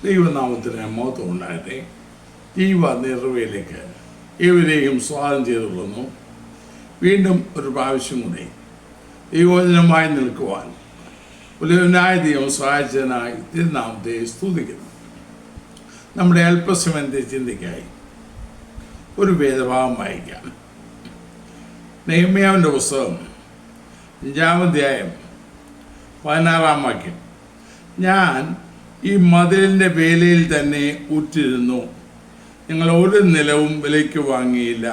ദൈവനാമത്തിന് മഹത്വം ഉണ്ടാകട്ടെ. ജീവ നിർവയിലേക്ക് ഏവരെയും സ്വാഗതം ചെയ്തുകൊള്ളുന്നു. വീണ്ടും ഒരു പ്രാവശ്യം കൂടി ദൈവവചനമായി നിൽക്കുവാൻ ഉലകനായ ദൈവം സഹായിച്ചതിനായി തിരുനാമത്തെ സ്തുതിക്കുന്നു. നമ്മുടെ അല്പസമയത്തെ ചിന്തയ്ക്കായി ഒരു വേദഭാഗം വായിക്കാം. നെഹമ്യാവിൻ്റെ പുസ്തകം 5-ാം അധ്യായം 16-ാം വാക്യം. ഞാൻ ഈ മതിലിൻ്റെ വേലയിൽ തന്നെ ഉറ്റിരുന്നു, ഞങ്ങൾ ഒരു നിലവും വിലയ്ക്ക് വാങ്ങിയില്ല.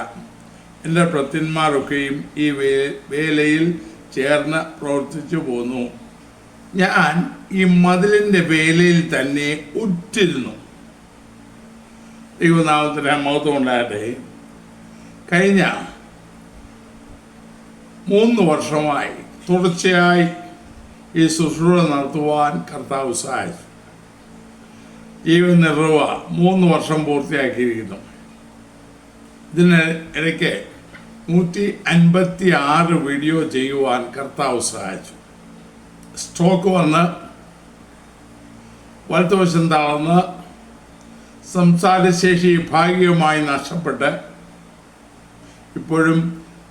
എൻ്റെ ഭൃത്യന്മാരൊക്കെയും ഈ വേലയിൽ ചേർന്ന് പ്രവർത്തിച്ചു പോന്നു. ഞാൻ ഈ മതിലിൻ്റെ വേലയിൽ തന്നെ ഉറ്റിരുന്നു. ദൈവനാമത്തിന് മഹത്വം ഉണ്ടാകട്ടെ. കഴിഞ്ഞ 3 വർഷമായി തുടർച്ചയായി ഈ ശുശ്രൂഷ നടത്തുവാൻ കർത്താവ് സഹായിച്ചു. ജീവൻ നിർവ 3 വർഷം പൂർത്തിയാക്കിയിരിക്കുന്നു. ഇതിന് ഇടയ്ക്ക് 156 വീഡിയോ ചെയ്യുവാൻ കർത്താവ് സഹായിച്ചു. സ്ട്രോക്ക് വന്ന് വലത്തുവശം തളർന്ന് സംസാരശേഷി ഭാഗികമായി നഷ്ടപ്പെട്ട് ഇപ്പോഴും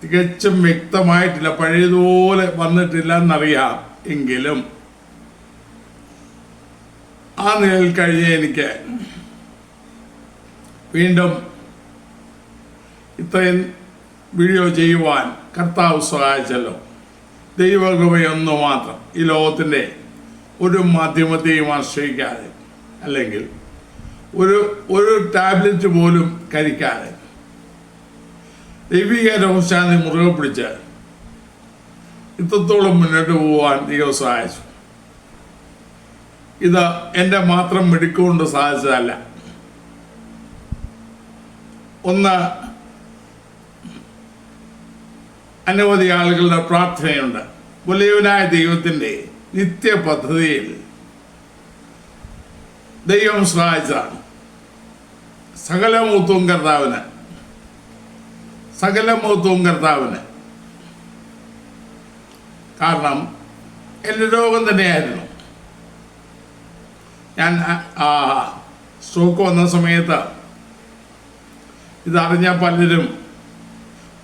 തികച്ചും വ്യക്തമായിട്ടില്ല, പഴയതുപോലെ വന്നിട്ടില്ല എന്നറിയാം. എങ്കിലും ആ നിലയിൽ കഴിഞ്ഞ് എനിക്ക് വീണ്ടും ഇത്രയും വീഡിയോ ചെയ്യുവാൻ കർത്താവ് സഹായിച്ചല്ലോ. ദൈവകൃപയൊന്നു മാത്രം. ഈ ലോകത്തിൻ്റെ ഒരു മാധ്യമത്തെയും ആശ്രയിക്കാതെ, അല്ലെങ്കിൽ ഒരു ടാബ്ലറ്റ് പോലും കഴിക്കാതെ ദൈവിക രോഗശാന്തി മുറുകെ പിടിച്ച് ഇത്രത്തോളം മുന്നോട്ട് പോകാൻ ദൈവം സഹായിച്ചു. ഇത് എൻ്റെ മാത്രം മിടുക്കൊണ്ട് സാധിച്ചതല്ല. ഒന്ന്, അനവധി ആളുകളുടെ പ്രാർത്ഥനയുണ്ട്. വലിയവനായ ദൈവത്തിൻ്റെ നിത്യ പദ്ധതിയിൽ ദൈവം സഹായിച്ചതാണ്. സകല മഹത്വവും കർത്താവിന്. കാരണം എൻ്റെ രോഗം തന്നെയായിരുന്നു. ഞാൻ സ്ട്രോക്ക് വന്ന സമയത്ത് ഇതറിഞ്ഞ പലരും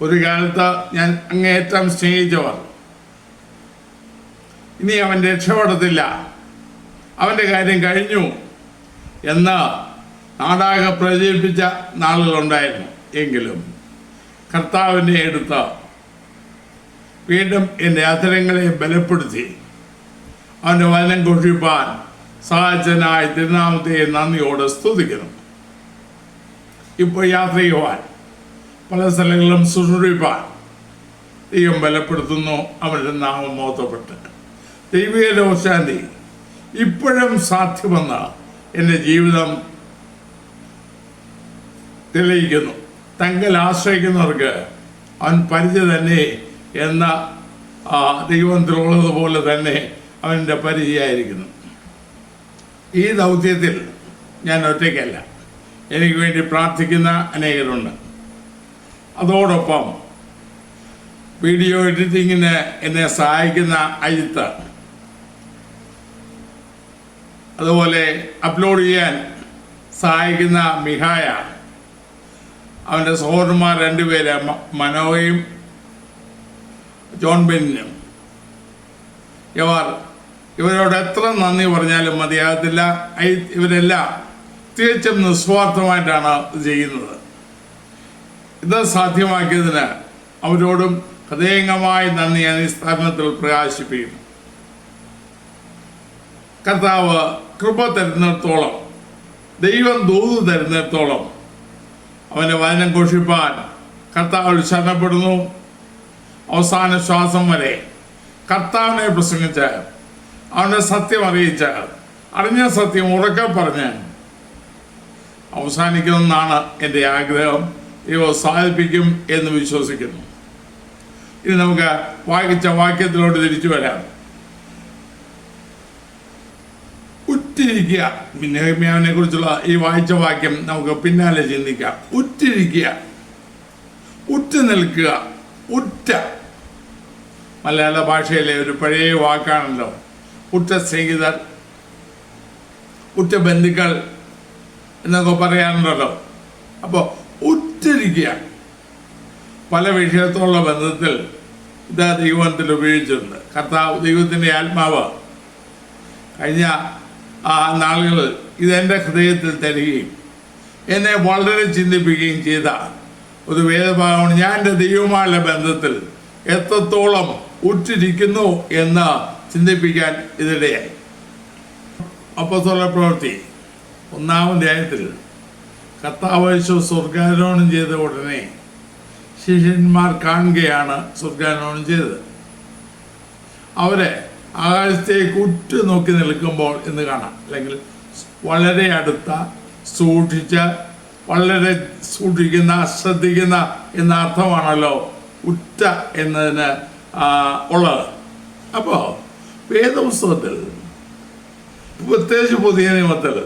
ഒരു കാലത്ത് ഞാൻ അങ്ങേയറ്റം സ്നേഹിച്ചവർ ഇനി അവൻ രക്ഷപ്പെടത്തില്ല, അവൻ്റെ കാര്യം കഴിഞ്ഞു എന്ന് നാടാകെ പ്രചരിപ്പിച്ച നാളുകളുണ്ടായിരുന്നു. എങ്കിലും കർത്താവിനെ എടുത്ത് വീണ്ടും എൻ്റെ അധരങ്ങളെ ബലപ്പെടുത്തി അവൻ്റെ വചനം ഘോഷിപ്പാൻ സഹായിച്ചതിനായി തിരുനാമത്തെ നന്ദിയോടെ സ്തുതിക്കുന്നു. ഇപ്പോൾ യാത്ര ചെയ്യുവാൻ പല സ്ഥലങ്ങളിലും ശുശ്രൂഷിപ്പാൻ ദൈവം ബലപ്പെടുത്തുന്നു. അവൻ്റെ നാമം മഹത്വപ്പെട്ട് ദൈവിക രോഗശാന്തി ഇപ്പോഴും സാധ്യമെന്ന് എൻ്റെ ജീവിതം തെളിയിക്കുന്നു. തങ്ങൾ ആശ്രയിക്കുന്നവർക്ക് അവൻ പരിചയ തന്നെ എന്ന ദൈവത്തിലുള്ളതുപോലെ തന്നെ അവൻ്റെ പരിചയമായിരിക്കുന്നു. ഈ ദൗത്യത്തിൽ ഞാൻ ഒറ്റയ്ക്കല്ല, എനിക്ക് വേണ്ടി പ്രാർത്ഥിക്കുന്ന അനേകരുണ്ട്. അതോടൊപ്പം വീഡിയോ എഡിറ്റിങ്ങിന് എന്നെ സഹായിക്കുന്ന അജിത്ത്, അതുപോലെ അപ്ലോഡ് ചെയ്യാൻ സഹായിക്കുന്ന മിഹായ, അവൻ്റെ സഹോദരന്മാർ 2 പേര് മനോയും ജോൺ ബെന്നും. ഇവരോട് എത്ര നന്ദി പറഞ്ഞാലും മതിയാകത്തില്ല. ഇവരെല്ലാം തികച്ചും നിസ്വാർത്ഥമായിട്ടാണ് ചെയ്യുന്നത്. ഇത് സാധ്യമാക്കിയതിന് അവരോടും ഹൃദയംഗമായി നന്ദി അടിസ്ഥാനത്തിൽ പ്രകാശിപ്പിക്കുന്നു. കർത്താവ് കൃപ തരുന്നിടത്തോളം, ദൈവം ദൂത് തരുന്നിടത്തോളം അവൻ്റെ വചനം ഘോഷിപ്പാൻ കർത്താവ് ശരണപ്പെടുന്നു. അവസാന ശ്വാസം വരെ കർത്താവിനെ പ്രസംഗിച്ച് അവൻ്റെ സത്യം അറിയിച്ച് അറിഞ്ഞ സത്യം ഉറക്കെ പറഞ്ഞ് അവസാനിക്കുമെന്നാണ് എൻ്റെ ആഗ്രഹം. ദൈവം സാധിപ്പിക്കും എന്ന് വിശ്വസിക്കുന്നു. ഇനി നമുക്ക് വായിച്ച വാക്യത്തിലോട്ട് തിരിച്ചു വരാം. ഉറ്റിരിക്കുക. നെഹമ്യാവിനെ കുറിച്ചുള്ള ഈ വായിച്ച വാക്യം നമുക്ക് പിന്നാലെ ചിന്തിക്കാം. ഉറ്റിരിക്കുക, ഉറ്റു നിൽക്കുക. ഉറ്റ മലയാള ഭാഷയിലെ ഒരു പഴയ വാക്കാണല്ലോ ഉറ്റ സ്നേഹിതർ, ഉറ്റ ബന്ധുക്കൾ എന്നൊക്കെ പറയാറുണ്ടല്ലോ. അപ്പോൾ ഉറ്റിരിക്കുക പല വിഷയത്തോടുള്ള ബന്ധത്തിൽ ഇതാ ദൈവത്തിൽ ഉപയോഗിച്ചിട്ടുണ്ട്. കർത്താവ് ദൈവത്തിൻ്റെ ആത്മാവ് കഴിഞ്ഞ നാളുകളിൽ ഇതെൻ്റെ ഹൃദയത്തിൽ തരികയും എന്നെ വളരെ ചിന്തിപ്പിക്കുകയും ചെയ്ത ഒരു വേദഭാഗമാണ്. ഞാൻ എൻ്റെ ദൈവവുമായുള്ള ബന്ധത്തിൽ എത്രത്തോളം ഉറ്റിരിക്കുന്നു എന്ന് ചിന്തിപ്പിക്കാൻ ഇതിടയായി. അപ്പോസ്തല പ്രവൃത്തി 1-ാം അധ്യായത്തിൽ കർത്താവ് യേശു സ്വർഗാരോഹണം ചെയ്ത ഉടനെ ശിഷ്യന്മാർ കാണുകയാണ് സ്വർഗാരോഹണം ചെയ്തത്. അവരെ ആകാശത്തേക്ക് ഉറ്റു നോക്കി നിൽക്കുമ്പോൾ എന്ന് കാണാം. അല്ലെങ്കിൽ വളരെ അടുത്ത വളരെ സൂക്ഷിക്കുന്ന ശ്രദ്ധിക്കുന്ന എന്ന അർത്ഥമാണല്ലോ ഉറ്റ എന്നതിന് ഉള്ളത്. അപ്പോൾ വേദപുസ്തകത്തിൽ പ്രത്യേകിച്ച് പുതിയ നിയമത്തിൽ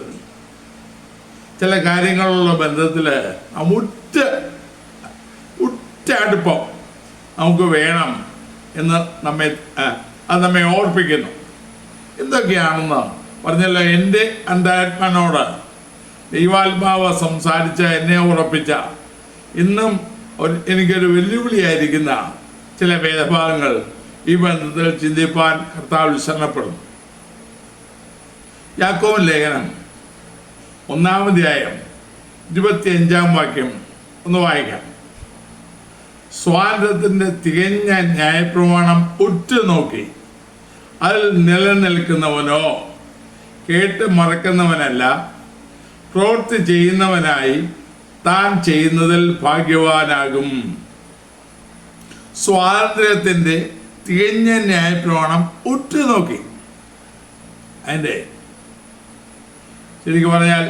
ചില കാര്യങ്ങളുള്ള ബന്ധത്തിൽ ഉറ്റ അടുപ്പം നമുക്ക് വേണം എന്ന് നമ്മെ ഓർപ്പിക്കുന്നു. എന്തൊക്കെയാണെന്ന് പറഞ്ഞല്ലോ. എൻ്റെ അന്താത്മാനോട് ദൈവാത്മാവ് സംസാരിച്ച എന്നെ ഉറപ്പിച്ച ഇന്നും എനിക്കൊരു വെല്ലുവിളിയായിരിക്കുന്ന ചില വേദഭാഗങ്ങൾ ഈ ബന്ധത്തിൽ ചിന്തിപ്പാൻ കർത്താവ് ശരണപ്പെടുന്നു. യാക്കോബ് ലേഖനം 1-ാം അധ്യായം 25-ാം വാക്യം ഒന്ന് വായിക്കാം. സ്വാതന്ത്ര്യത്തിൻ്റെ തികഞ്ഞ ന്യായപ്രമാണം ഉറ്റുനോക്കി അതിൽ നിലനിൽക്കുന്നവനോ കേട്ട് മറക്കുന്നവനല്ല, പ്രവൃത്തി ചെയ്യുന്നവനായി താൻ ചെയ്യുന്നതിൽ ഭാഗ്യവാനാകും. സ്വാതന്ത്ര്യത്തിൻ്റെ തികഞ്ഞ ന്യായപ്രമാണം ഉറ്റുനോക്കി. അതിൻ്റെ ശരിക്കും പറഞ്ഞാൽ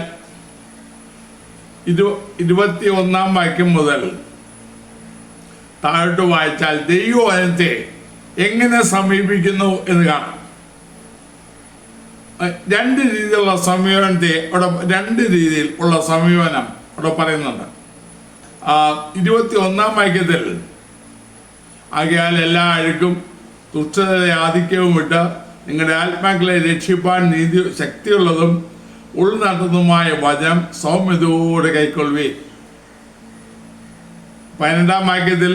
21-ാം വാക്യം മുതൽ താഴോട്ട് വായിച്ചാൽ ദൈവവചനത്തെ എങ്ങനെ സമീപിക്കുന്നു എന്ന് കാണാം. രണ്ട് രീതിയിലുള്ള സമീപനത്തെ രണ്ട് രീതിയിൽ ഉള്ള സമീപനം അവിടെ പറയുന്നുണ്ട്. 21-ാം വാക്യത്തിൽ ആകയാൽ എല്ലാ അഴുക്കും ദുഷ്ടതയുടെ ആധിക്യവും വിട്ട് നിങ്ങളുടെ ആത്മാക്കളെ രക്ഷിപ്പാൻ നീതി ശക്തിയുള്ളതും ഉൾനടന്നതുമായ വചനം സൗമ്യതയോടെ കൈക്കൊള്ളുവീൻ. 12-ാം വാക്യത്തിൽ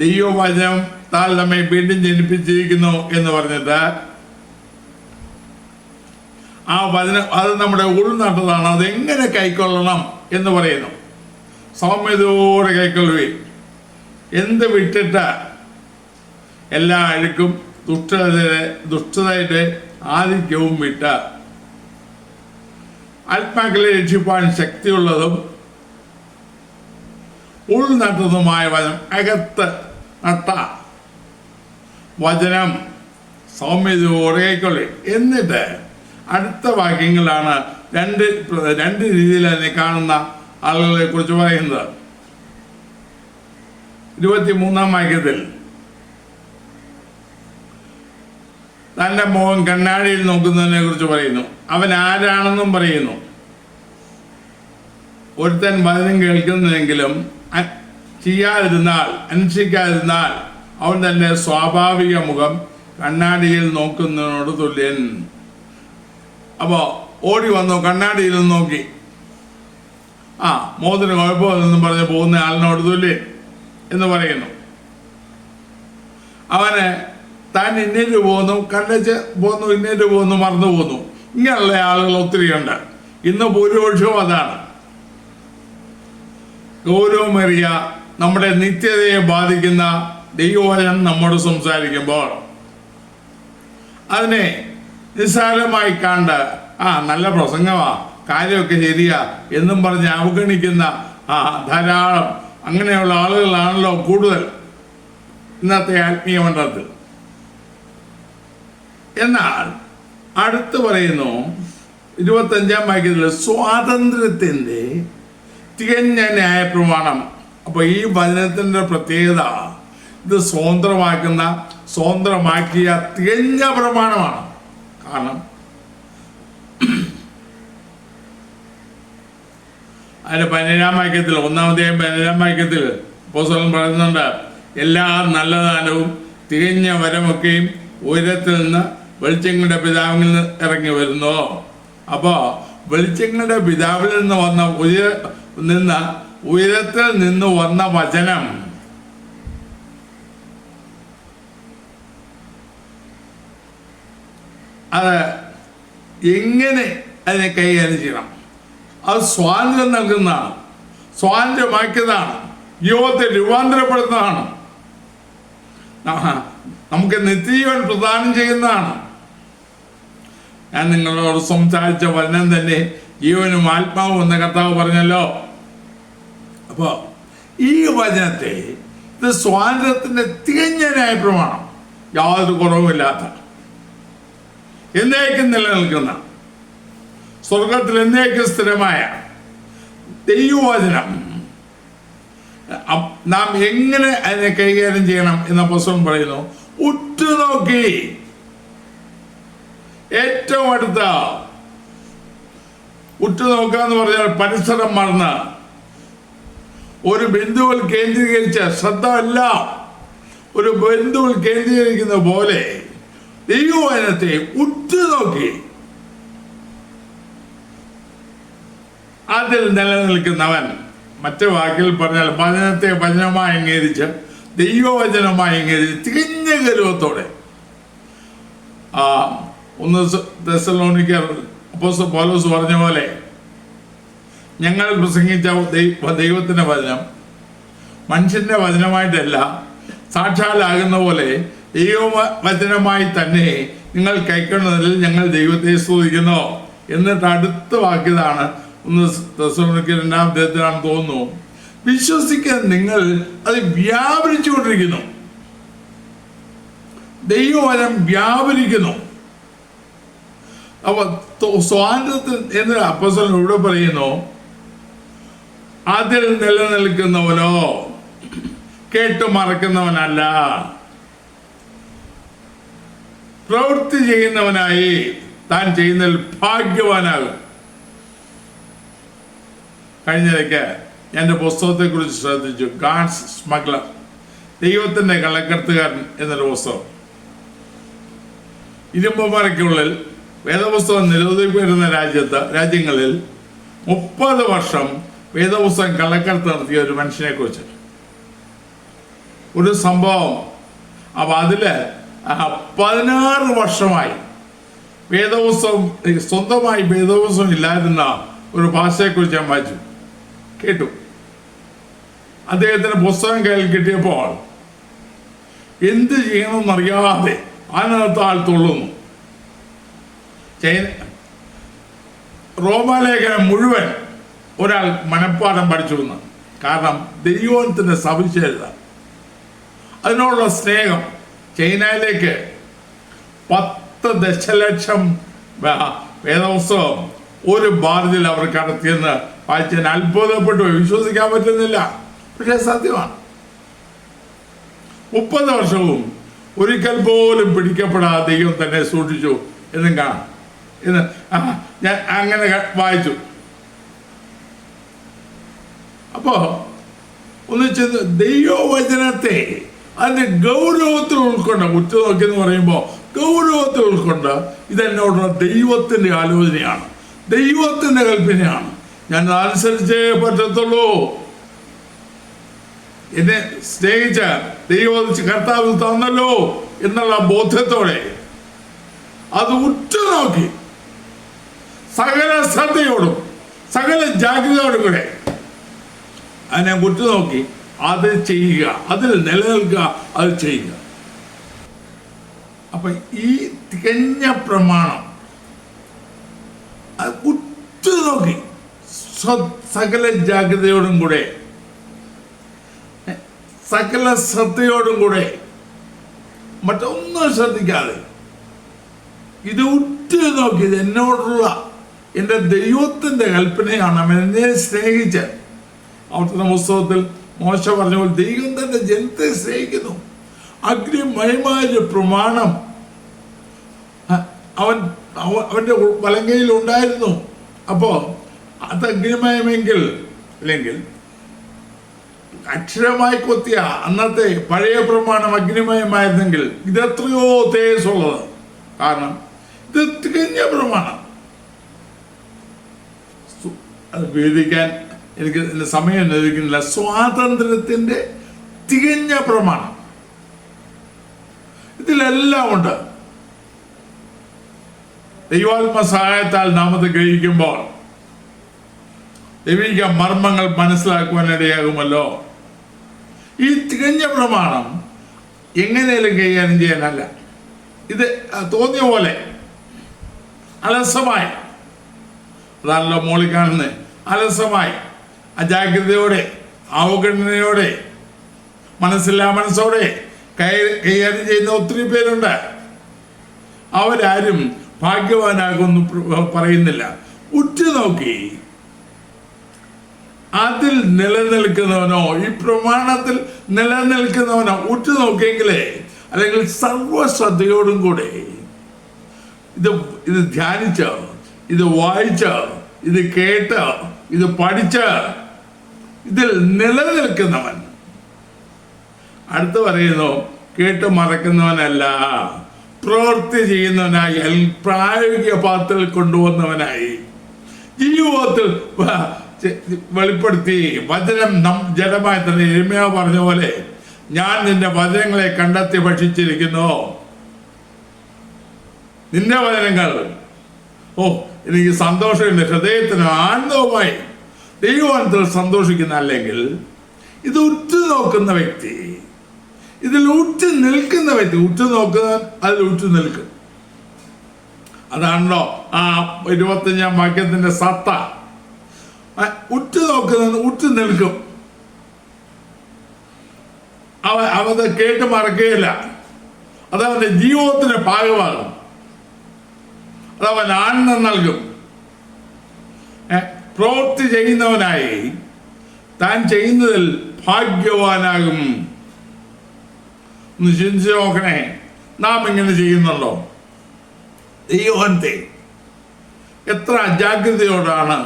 ദൈവവചനം താൽ നമ്മെ വീണ്ടും ജനിപ്പിച്ചിരിക്കുന്നു എന്ന് പറഞ്ഞിട്ട് ആ വചനം അത് നമ്മുടെ ഉൾനടതാണ്. അതെങ്ങനെ കൈക്കൊള്ളണം എന്ന് പറയുന്നു. സൗമ്യതയോടെ കൈക്കൊള്ളുവീൻ. എന്ത് വിട്ടിട്ട് എല്ലാ അഴുക്കും ദുഷ്ടതയുടെ ആധിക്യവും വിട്ട് ആത്മാക്കളെ രക്ഷിപ്പാൻ ശക്തിയുള്ളതും ഉൾനട്ടതുമായ വചനം, അകത്ത് നട്ട വചനം സൗമ്യതയോടെ കൈക്കൊള്ളി. എന്നിട്ട് അടുത്ത വാക്യങ്ങളാണ് രണ്ട് രീതിയിൽ അതിനെ കാണുന്ന ആളുകളെ കുറിച്ച് പറയുന്നത്. 23-ാം വാക്യത്തിൽ തൻ്റെ മുഖം കണ്ണാടിയിൽ നോക്കുന്നതിനെ കുറിച്ച് പറയുന്നു. അവൻ ആരാണെന്നും പറയുന്നു. ഒരുത്തൻ വചനം കേൾക്കുന്നെങ്കിലും അനുഷ്ഠിക്കാതിരുന്നാൽ അവൻ തൻ്റെ സ്വാഭാവിക മുഖം കണ്ണാടിയിൽ നോക്കുന്നതിനോട് തുല്യൻ. അപ്പോൾ ഓടി വന്നു കണ്ണാടിയിൽ നോക്കി മുഖത്തിന് കുഴപ്പമില്ലെന്നും പറഞ്ഞ് പോകുന്ന ആളിനോട് തുല്യൻ എന്ന് പറയുന്നു. അവന് താൻ ഇന്നേറ്റ് പോകുന്നു, കണ്ടച്ച് പോകുന്നു, ഇന്നേറ്റ് പോകുന്നു, മറന്നു പോകുന്നു. ഇങ്ങനെയുള്ള ആളുകൾ ഒത്തിരിയുണ്ട്. ഇന്ന് ഭൂരിപക്ഷവും അതാണ്. ഗൗരവമേറിയ നമ്മുടെ നിത്യതയെ ബാധിക്കുന്ന ദൈവവചനം നമ്മോട് സംസാരിക്കുമ്പോൾ അതിനെ നിസ്സാരമായി കണ്ട് നല്ല പ്രസംഗമാ, കാര്യമൊക്കെ ശരിയാ എന്നും പറഞ്ഞ് അവഗണിക്കുന്ന ധാരാളം അങ്ങനെയുള്ള ആളുകളാണല്ലോ കൂടുതൽ ഇന്നത്തെ ആത്മീയ മണ്ഡലത്തിൽ. എന്നാൽ അടുത്ത് പറയുന്നു 25-ാം വാക്യത്തിൽ സ്വാതന്ത്ര്യത്തിൻ്റെ തികഞ്ഞ ന്യായപ്രമാണം. അപ്പോൾ ഈ വചനത്തിൻ്റെ പ്രത്യേകത ഇത് സ്വതന്ത്രമാക്കിയ തികഞ്ഞ പ്രമാണമാണ്. കാരണം അതിൻ്റെ 17-ാം വാക്യത്തിൽ 1-ാം വാക്യത്തിൽ അപ്പോസ്തലൻ പറയുന്നുണ്ട്, എല്ലാ നല്ല ദാനവും തികഞ്ഞ വരമൊക്കെയും ഉയരത്തിൽ നിന്ന് വെളിച്ചങ്ങളുടെ പിതാവിൽ നിന്ന് ഇറങ്ങി വരുന്നു. അപ്പോ വെളിച്ചങ്ങളുടെ പിതാവിൽ നിന്ന് വന്ന ഉയരത്തിൽ നിന്ന് വന്ന വചനം അത് എങ്ങനെ അതിനെ കൈകാര്യം ചെയ്യണം? അത് സ്വാതന്ത്ര്യം നൽകുന്നതാണ്, സ്വാതന്ത്ര്യമാക്കിയതാണ്, ജീവിതത്തെ രൂപാന്തരപ്പെടുന്നതാണ്, നമുക്ക് നിത്യജീവൻ പ്രദാനം ചെയ്യുന്നതാണ്. ഞാൻ നിങ്ങളോട് സംസാരിച്ച വചനം തന്നെ ജീവനും ആത്മാവും എന്ന കർത്താവ് പറഞ്ഞല്ലോ. അപ്പോ ഈ വചനത്തെ ഇത് സ്വാതന്ത്ര്യത്തിന്റെ തികഞ്ഞ ന്യായപ്രമാണം, യാതൊരു കുറവുമില്ലാത്ത, എന്നേക്കും നിലനിൽക്കുന്ന, സ്വർഗത്തിൽ എന്നേക്കും സ്ഥിരമായ ദൈവവചനം നാം എങ്ങനെ അതിനെ കൈകാര്യം ചെയ്യണം എന്ന പുസ്തകം പറയുന്നു. ഉറ്റുനോക്കി ഏറ്റവും അടുത്ത ഉറ്റുനോക്കുക എന്ന് പറഞ്ഞാൽ പരിസരം മറന്ന് ഒരു ബിന്ദുവിൽ കേന്ദ്രീകരിച്ച ശ്രദ്ധ അല്ല, ഒരു ബിന്ദുവിൽ കേന്ദ്രീകരിക്കുന്ന പോലെ ദൈവവചനത്തെ ഉറ്റുനോക്കി അതിൽ നിലനിൽക്കുന്നവൻ, മറ്റു വാക്കിൽ പറഞ്ഞാൽ വചനത്തെ വചനമായി അംഗീകരിച്ച് ദൈവവചനമായി അംഗീകരിച്ച് തികഞ്ഞ ഗൗരവത്തോടെ 1 തെസ്സലോനിക്കർ അപ്പോസ്തലൻ പൗലോസ് പറഞ്ഞ പോലെ ഞങ്ങൾ പ്രസംഗിച്ച ദൈവത്തിന്റെ വചനം മനുഷ്യന്റെ വചനമായിട്ടല്ല, സാക്ഷാലാകുന്ന പോലെ ദൈവവചനമായി തന്നെ നിങ്ങൾ കൈക്കൊണ്ടതിൽ ഞങ്ങൾ ദൈവത്തെ സ്തുതിക്കുന്നു. എന്നിട്ട് അടുത്ത വാക്കിയതാണ് 1 തെസ്സലോനിക്കർ 2-ാം അധ്യായത്തിലാണെന്ന് തോന്നുന്നു. വിശ്വസിക്കാൻ നിങ്ങൾ അത് വ്യാപരിച്ചുകൊണ്ടിരിക്കുന്നു, ദൈവവചനം വ്യാപരിക്കുന്നു. അപ്പൊ സ്വാതന്ത്ര്യത്തിൽ എന്ന് അപ്പോസ്തലൻ ഇവിടെ പറയുന്നു, അതിൽ നിലനിൽക്കുന്നവനോ കേട്ടു മറക്കുന്നവനല്ല, പ്രവൃത്തി ചെയ്യുന്നവനായി താൻ ചെയ്യുന്നതിൽ ഭാഗ്യവാനാകും. കഴിഞ്ഞിടയ്ക്ക് എൻ്റെ പുസ്തകത്തെ കുറിച്ച് ശ്രദ്ധിച്ചു, ഗാഡ്സ് സ്മഗ്ലർ, ദൈവത്തിന്റെ കള്ളക്കടത്തുകാരൻ എന്നൊരു പുസ്തകം. ഇരുമ്പുമരയ്ക്കുള്ളിൽ വേദപുസ്തകം നിരോധിക്കപ്പെടുന്ന രാജ്യങ്ങളിൽ 30 വർഷം വേദപുസ്തകം കള്ളക്കടത്ത് നടത്തിയ ഒരു മനുഷ്യനെ കുറിച്ച് ഒരു സംഭവം. അപ്പൊ അതില് 16 വർഷമായി വേദപുസ്തകം, സ്വന്തമായി വേദപുസ്തകം ഇല്ലാതിരുന്ന ഒരു ഭാഷയെക്കുറിച്ച് ഞാൻ വായിച്ചു കേട്ടു. അദ്ദേഹത്തിന് പുസ്തകം കയ്യിൽ കിട്ടിയപ്പോൾ എന്ത് ചെയ്യണമെന്നറിയാതെ അതിനകത്ത് ആൾ തുള്ളുന്നു. റോമാലേഖനം മുഴുവൻ ഒരാൾ മനഃപ്പാഠം പഠിച്ചു എന്ന്. കാരണം ദൈവത്തിന്റെ സവിശേഷത, അതിനോടുള്ള സ്നേഹം. ചൈനയിലേക്ക് 10 ദശലക്ഷം വേദപുസ്തകം ഒരു ബാർജിൽ അവർ കടത്തിയെന്ന് വായിച്ചാൽ അത്ഭുതപ്പെട്ടു, വിശ്വസിക്കാൻ പറ്റുന്നില്ല. പക്ഷെ സത്യമാണ്. 30 വർഷവും ഒരിക്കൽ പോലും പിടിക്കപ്പെടാതെ ദൈവം തന്നെ സൂക്ഷിച്ചു എന്നും കാണാം. എന്ന് ഞാൻ അങ്ങനെ വായിച്ചു. അപ്പോ ഒന്ന് ചെന്ന് ദൈവവചനത്തെ അതിന്റെ ഗൗരവത്തിൽ ഉൾക്കൊണ്ട്, ഉറ്റുനോക്കി എന്ന് പറയുമ്പോൾ ഗൗരവത്തിൽ ഉൾക്കൊണ്ട് ഇതെന്നോടുള്ള ദൈവത്തിന്റെ ആലോചനയാണ്, ദൈവത്തിന്റെ കൽപ്പനയാണ്, ഞാൻ അനുസരിച്ചേ പറ്റത്തുള്ളൂ. എന്നെ സ്നേഹിച്ച ദൈവം കർത്താവ് തന്നല്ലോ എന്നുള്ള ബോധ്യത്തോടെ അത് ഉറ്റുനോക്കി സകല ശ്രദ്ധയോടും സകല ജാഗ്രതയോടും കൂടെ അതിനെ ഉറ്റുനോക്കി അത് ചെയ്യുക, അതിൽ നിലനിൽക്കുക, അത് ചെയ്യുക. അപ്പൊ ഈ തികഞ്ഞ പ്രമാണം അത് ഉറ്റുനോക്കി സകല ജാഗ്രതയോടും കൂടെ സകല ശ്രദ്ധയോടും കൂടെ മറ്റൊന്നും ശ്രദ്ധിക്കാതെ ഇത് ഉറ്റുനോക്കി, ഇത് എന്നോടുള്ള എൻ്റെ ദൈവത്തിൻ്റെ കൽപ്പനയാണ്. അവൻ എന്നെ സ്നേഹിച്ച്, അവിടുത്തെ പുസ്തകത്തിൽ മോശ പറഞ്ഞ പോലെ ദൈവം തന്റെ ജനത്തെ സ്നേഹിക്കുന്നു. അഗ്നിമയമായ പ്രമാണം അവന്റെ വലങ്കയിൽ ഉണ്ടായിരുന്നു. അപ്പോ അത് അഗ്നിമയമെങ്കിൽ, അല്ലെങ്കിൽ അക്ഷരമായി കൊത്തിയ അന്നത്തെ പഴയ പ്രമാണം അഗ്നിമയമായിരുന്നെങ്കിൽ ഇതെത്രയോ തേജസ്സുള്ളത്. കാരണം ഇത് തികഞ്ഞ പ്രമാണം. അത് വിവരിക്കാൻ എനിക്ക് സമയം അനുവദിക്കുന്നില്ല. സ്വാതന്ത്ര്യത്തിൻ്റെ തികഞ്ഞ പ്രമാണം ഇതിലെല്ലാം ഉണ്ട്. ദൈവാത്മ സഹായത്താൽ നാം അത് ഗ്രഹിക്കുമ്പോൾ ദൈവിക മർമ്മങ്ങൾ മനസ്സിലാക്കുവാനിടയാകുമല്ലോ. ഈ തികഞ്ഞ പ്രമാണം എങ്ങനെയും കൈകാര്യം ചെയ്യാനല്ല, ഇത് തോന്നിയ പോലെ അലസമായി, അതാണല്ലോ മോളിൽ കാണുന്നത്, അലസമായി അജാഗ്രതയോടെ അവഗണനയോടെ മനസ്സോടെ കൈകാര്യം ചെയ്യുന്ന ഒത്തിരി പേരുണ്ട്. അവരാരും ഭാഗ്യവാനാകുമെന്ന് പറയുന്നില്ല. ഉറ്റുനോക്കി അതിൽ നിലനിൽക്കുന്നവനോ ഈ പ്രമാണത്തിൽ നിലനിൽക്കുന്നവനോ ഉറ്റുനോക്കിയെങ്കിലേ, അല്ലെങ്കിൽ സർവശ്രദ്ധയോടും കൂടെ ഇത് ധ്യാനിച്ച്, ഇത് വായിച്ച്, ഇത് കേട്ട്, ഇത് പഠിച്ച് ഇതിൽ നിലനിൽക്കുന്നവൻ, അടുത്ത് പറയുന്നു, കേട്ട് മറക്കുന്നവനല്ല, പ്രവൃത്തി ചെയ്യുന്നവനായി, പ്രായോഗിക പാത്രത്തിൽ കൊണ്ടുവന്നവനായി, ജീവിതത്തിൽ വെളിപ്പെടുത്തി. വചനം ജഡമായി തന്നെ യിരെമ്യാവ് പറഞ്ഞ പോലെ, ഞാൻ നിന്റെ വചനങ്ങളെ കണ്ടെത്തി ഭക്ഷിച്ചിരിക്കുന്നു. നിന്റെ വചനങ്ങൾ, എനിക്ക് സന്തോഷമുണ്ട്, ഹൃദയത്തിന് ആനന്ദവുമായി ദൈവവചനത്തിൽ സന്തോഷിക്കുന്ന. അല്ലെങ്കിൽ ഇത് ഉറ്റുനോക്കുന്ന വ്യക്തി, ഇതിൽ ഉറ്റു നിൽക്കുന്ന വ്യക്തി, ഉറ്റുനോക്കുന്നവൻ അതിൽ ഉറ്റു നിൽക്കും. അതാണല്ലോ ആ 25-ാം വാക്യത്തിന്റെ സത്ത. ഉറ്റുനോക്കുന്നവൻ ഉറ്റു നിൽക്കും. അവത് കേട്ട് മറക്കുകയില്ല. അതവന്റെ ജീവിതത്തിന് ഭാഗമാകും. അതവൻ ആനന്ദം നൽകും. പ്രവൃത്തി ചെയ്യുന്നവനായി താൻ ചെയ്യുന്നതിൽ ഭാഗ്യവാനാകും. ഒന്ന് ചിന്തിച്ച് നോക്കണേ, നാം ഇങ്ങനെ ചെയ്യുന്നുണ്ടോ? ദൈവത്തെ എത്ര അജാഗ്രതയോടാണ്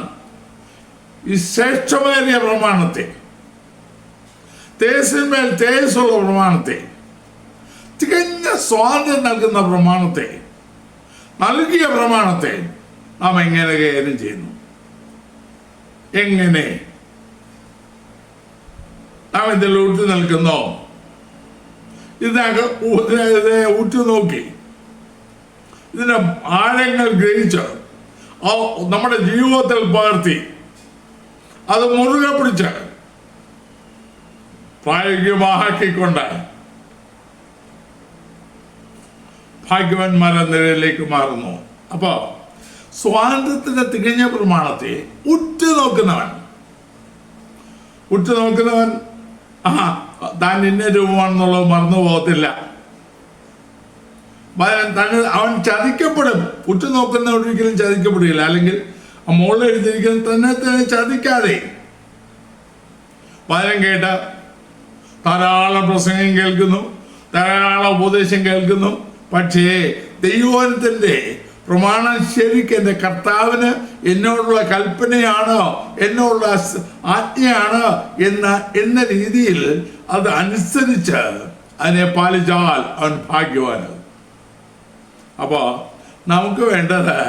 ഈ ശ്രേഷ്ഠമേറിയ പ്രമാണത്തെ, തേജസ്സിന്മേൽ തേജസ്സുള്ള പ്രമാണത്തെ, തികഞ്ഞ സ്വാതന്ത്ര്യം നൽകുന്ന പ്രമാണത്തെ, നൽകിയ പ്രമാണത്തെ നാം എങ്ങനെ കൈകാര്യം ചെയ്യുന്നു? എങ്ങനെ നാം ഇതിൽ ഊട്ടി നിൽക്കുന്നോ? ഇതിനൊക്കെ ഉറ്റുനോക്കി ഇതിന്റെ ആഴങ്ങൾ ഗ്രഹിച്ച് നമ്മുടെ ജീവിതത്തിൽ പകർത്തി അത് മുറുകെ പിടിച്ച് പ്രായോഗികമാക്കിക്കൊണ്ട് ഭാഗ്യവാന്മാരെ നിലയിലേക്ക് മാറുന്നു. അപ്പൊ സ്വാതന്ത്ര്യത്തിന്റെ തികഞ്ഞ പ്രമാണത്തെ ഉറ്റുനോക്കുന്നവൻ താൻ ഇന്ന രൂപമാണെന്നുള്ളത് മറന്നു പോകത്തില്ല. അവൻ ചതിക്കപ്പെടും. ഉറ്റുനോക്കുന്ന ഒരിക്കലും ചതിക്കപ്പെടുകയില്ല. അല്ലെങ്കിൽ മോളിൽ എഴുതിയിരിക്കുന്ന തന്നെ ചതിക്കാതെ വചനം കേട്ട് ധാരാളം പ്രസംഗം കേൾക്കുന്നു, ധാരാളം ഉപദേശം കേൾക്കുന്നു. പക്ഷേ ദൈവത്തിന്റെ പ്രമാണം ശരിക്കും എൻ്റെ കർത്താവിന് എന്നോടുള്ള കൽപ്പനയാണ്, എന്നോടുള്ള ആജ്ഞയാണ് എന്ന രീതിയിൽ അത് അനുസരിച്ച് അതിനെ പാലിച്ചാൽ അവൻ ഭാഗ്യവാനാണ്. അപ്പോൾ നമുക്ക് വേണ്ടത്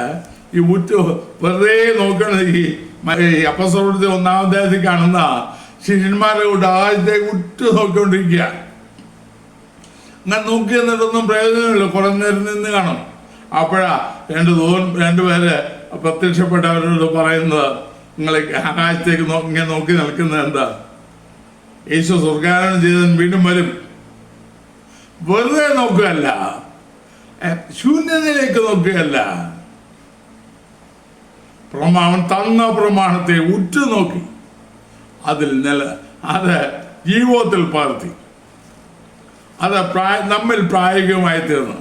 ഈ വെറുതെ നോക്കണത് ഈ അപ്പസ്തലരുടെ 1-ാം അധ്യായത്തിൽ കാണുന്ന ശിഷ്യന്മാരെ കൊണ്ട് ആദ്യത്തെ നോക്കിക്കൊണ്ടിരിക്കുക. അങ്ങനെ നോക്കി എന്നിട്ടൊന്നും പ്രയോജനമില്ല. കുറേ നേരം നിന്ന് കാണും. അപ്പോഴാ രണ്ടുപേര് പ്രത്യക്ഷപ്പെട്ടവരോട് പറയുന്നത്, നിങ്ങൾ ആകാശത്തേക്ക് ഇങ്ങനെ നോക്കി നിൽക്കുന്നത് എന്താ? യേശു സ്വർഗ്ഗാരോഹണം ചെയ്തവൻ വീണ്ടും വരും. വെറുതെ നോക്കുകയല്ല, ശൂന്യതയിലേക്ക് നോക്കുകയല്ല, അവൻ തന്ന പ്രമാണത്തെ ഉറ്റുനോക്കി അതിൽ അത് ജീവിതത്തിൽ പകർത്തി അത് നമ്മിൽ പ്രായോഗികമായി തീർന്നു.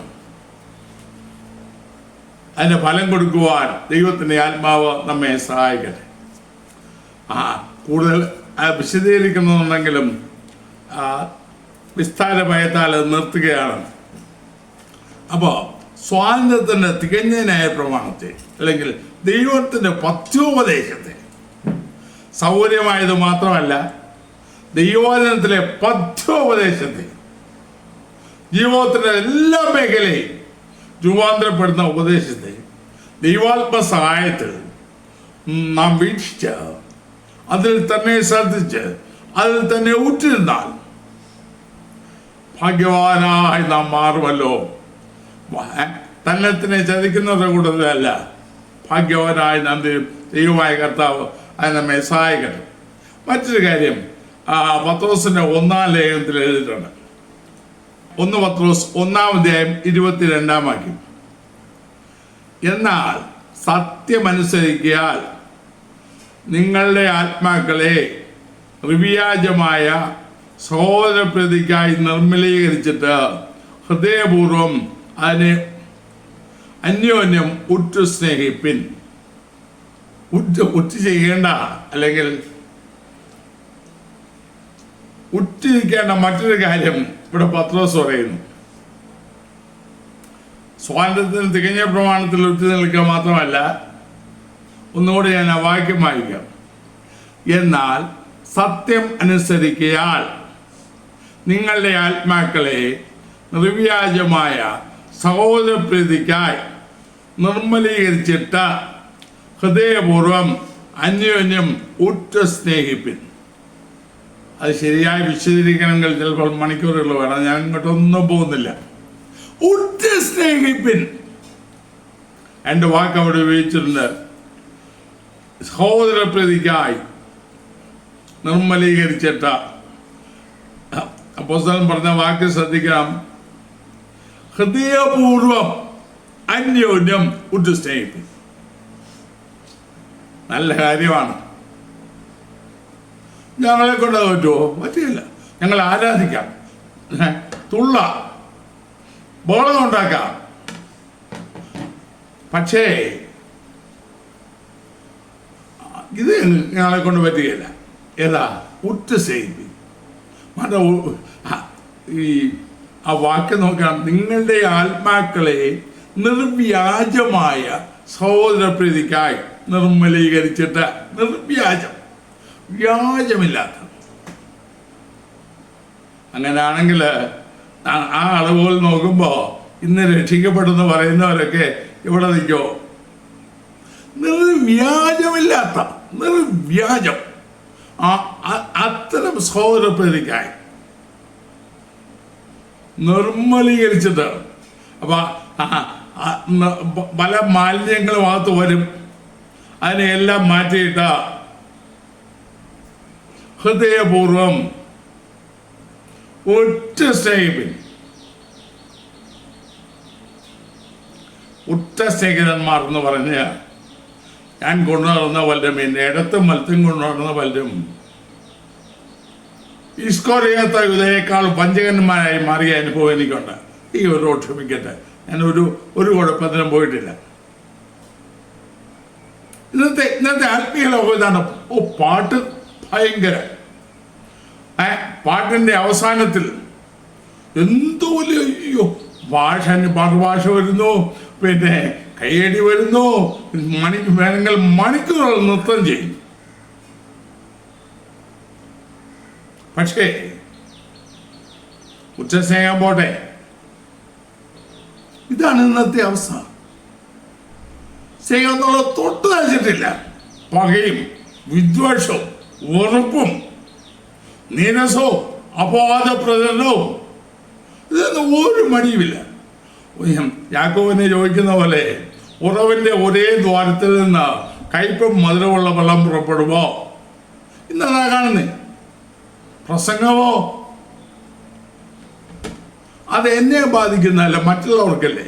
അതിന് ഫലം കൊടുക്കുവാൻ ദൈവത്തിൻ്റെ ആത്മാവ് നമ്മെ സഹായിക്കട്ടെ. കൂടുതൽ വിശദീകരിക്കുന്നുണ്ടെങ്കിലും വിസ്താരഭയത്താൽ അത് നിർത്തുകയാണ്. അപ്പോൾ സ്വാതന്ത്ര്യത്തിൻ്റെ തികഞ്ഞനായ പ്രമാണത്തെ, അല്ലെങ്കിൽ ദൈവത്തിൻ്റെ പഥ്യോപദേശത്തെ, സൗകര്യമായത് മാത്രമല്ല ദൈവവചനത്തിലെ പഥ്യോപദേശത്തെ, ജീവിതത്തിൻ്റെ എല്ലാ മേഖലയും രൂപാന്തരപ്പെടുന്ന ഉപദേശത്തെ ദൈവാത്മ സഹായത്തിൽ നാം വീക്ഷിച്ച് അതിൽ തന്നെ ശ്രദ്ധിച്ച് അതിൽ തന്നെ ഉറ്റിരുന്നാൽ ഭാഗ്യവാനായി നാം മാറുമല്ലോ. തന്നെ ചതിക്കുന്നവരുടെ കൂട്ടത്തിലല്ല, ഭാഗ്യവാനായി നാം ദൈവമായ കർത്താവ് അത് നമ്മെ സഹായിക്കട്ടെ. മറ്റൊരു കാര്യം പത്രോസിന്റെ 1-ാം ലേഖനത്തിൽ എഴുതിയിട്ടുണ്ട്. 1 പത്രോസ് 1-ാം അധ്യായം 22-ാം വാക്യം. എന്നാൽ സത്യമനുസരിക്കാൽ നിങ്ങളുടെ ആത്മാക്കളെ നിർവ്യാജമായ സഹോദരപ്രീതിക്കായി നിർമ്മലീകരിച്ചിട്ട് ഹൃദയപൂർവം അതിനെ അന്യോന്യം ഉറ്റു സ്നേഹിപ്പിൻ. ഉറ്റു ചെയ്യേണ്ട, അല്ലെങ്കിൽ ഉറ്റിരിക്കേണ്ട മറ്റൊരു കാര്യം ഇവിടെ പത്രോസ് പറയുന്നു. സ്വാതന്ത്ര്യത്തിന് തികഞ്ഞ പ്രമാണത്തിൽ ഉറ്റു നിൽക്കുക മാത്രമല്ല, ഒന്നുകൂടി ഞാൻ ആ വാക്യം വായിക്കാം. എന്നാൽ സത്യം അനുസരിക്കയാൽ നിങ്ങളുടെ ആത്മാക്കളെ നിർവ്യാജമായ സഹോദരപ്രീതിക്കായി നിർമ്മലീകരിച്ചിട്ട് ഹൃദയപൂർവം അന്യോന്യം ഉറ്റു സ്നേഹിപ്പിൻ. അത് ശരിയായി വിശദീകരിക്കണമെങ്കിൽ ചിലപ്പോൾ മണിക്കൂറുകൾ വേണം. ഞാൻ ഇങ്ങോട്ടൊന്നും പോകുന്നില്ല. ഉറ്റു സ്നേഹിപ്പിൻ എൻ്റെ വാക്ക് അവിടെ ഉപയോഗിച്ചിട്ടുണ്ട്. സഹോദരപ്രീതിക്കായി നിർമ്മലീകരിച്ചിട്ട്. അപ്പോസ്തലൻ പറഞ്ഞ വാക്ക് ശ്രദ്ധിക്കണം. ഹൃദയപൂർവം അന്യോന്യം ഉറ്റു സ്നേഹിപ്പിൻ. നല്ല കാര്യമാണ്. ഞങ്ങളെ കൊണ്ട് പറ്റുമോ? പറ്റില്ല. ഞങ്ങൾ ആരാധിക്കാം, തുള്ളാം, ബഹളം ഉണ്ടാക്കാം. പക്ഷേ ഇത് ഞങ്ങളെ കൊണ്ട് പറ്റുകയില്ല. ഏതാ? ഉറ്റു സ്നേഹിപ്പിൻ. ഈ ആ വാക്യം നോക്കാം. നിങ്ങളുടെ ആത്മാക്കളെ നിർവ്യാജമായ സഹോദരപ്രീതിക്കായി നിർമ്മലീകരിച്ചിട്ട്. നിർവ്യാജം, വ്യാജമില്ലാത്ത. അങ്ങനെയാണെങ്കിൽ ആ അളവുകൾ നോക്കുമ്പോൾ ഇന്ന് രക്ഷിക്കപ്പെടുന്നു പറയുന്നവരൊക്കെ ഇവിടെ നിൽക്കോ? നിർവ്യാജമില്ലാത്ത, നിർവ്യാജം, അത്തരം സഹോദരപ്രീതിക്കായി നിർമ്മലീകരിച്ചിട്ട്. അപ്പൊ പല മാലിന്യങ്ങളും അകത്ത് വരും. അതിനെല്ലാം മാറ്റിയിട്ട ഹൃദയപൂർവം ഉറ്റ സ്നേഹിപ്പിൻ. ഉറ്റ സ്നേഹിതന്മാർ എന്ന് പറഞ്ഞ് ഞാൻ കൊണ്ടുനടന്ന പലരും, എൻ്റെ ഇടത്തും വലത്തും കൊണ്ടുനടന്ന പലരും ഇസ്കോറിയാത്ത യൂദയേക്കാൾ വഞ്ചകന്മാരായി മാറിയ അനുഭവം എനിക്കുണ്ട്. ഈ ഒരു ക്ഷമിക്കട്ടെ, ഞാൻ ഒരു കുഴപ്പത്തിനും പോയിട്ടില്ല. ഇന്നത്തെ ആത്മീയ ലോകം ഇതാണ്. പാട്ട് ഭയങ്കര. പാട്ടിൻ്റെ അവസാനത്തിൽ എന്തോ വലിയ മറുഭാഷ വരുന്നു, പിന്നെ കയ്യടി വരുന്നു, വേണമെങ്കിൽ മണിക്കൂറുകൾ നൃത്തം ചെയ്യും. പക്ഷേ ഉച്ചസ്നേഹം പോട്ടെ, ഇതാണ് ഇന്നത്തെ അവസ്ഥ. സ്നേഹം എന്നുള്ളത് തൊട്ട് നയിച്ചിട്ടില്ല. പകയും വിദ്വേഷവും വെറുപ്പും നീരസവും അപവാദപ്രചരണവും, ഇതൊന്നും ഒരു മടിയുമില്ല. യാക്കോബിനെ ചോദിക്കുന്ന പോലെ ഉറവിൻ്റെ ഒരേ ദ്വാരത്തിൽ നിന്ന് കയ്പും മധുരമുള്ള വെള്ളം പുറപ്പെടുമോ? ഇന്നതാ കാണുന്നേ. പ്രസംഗമോ അത് എന്നെ ബാധിക്കുന്നതല്ല, മറ്റുള്ളവർക്കല്ലേ.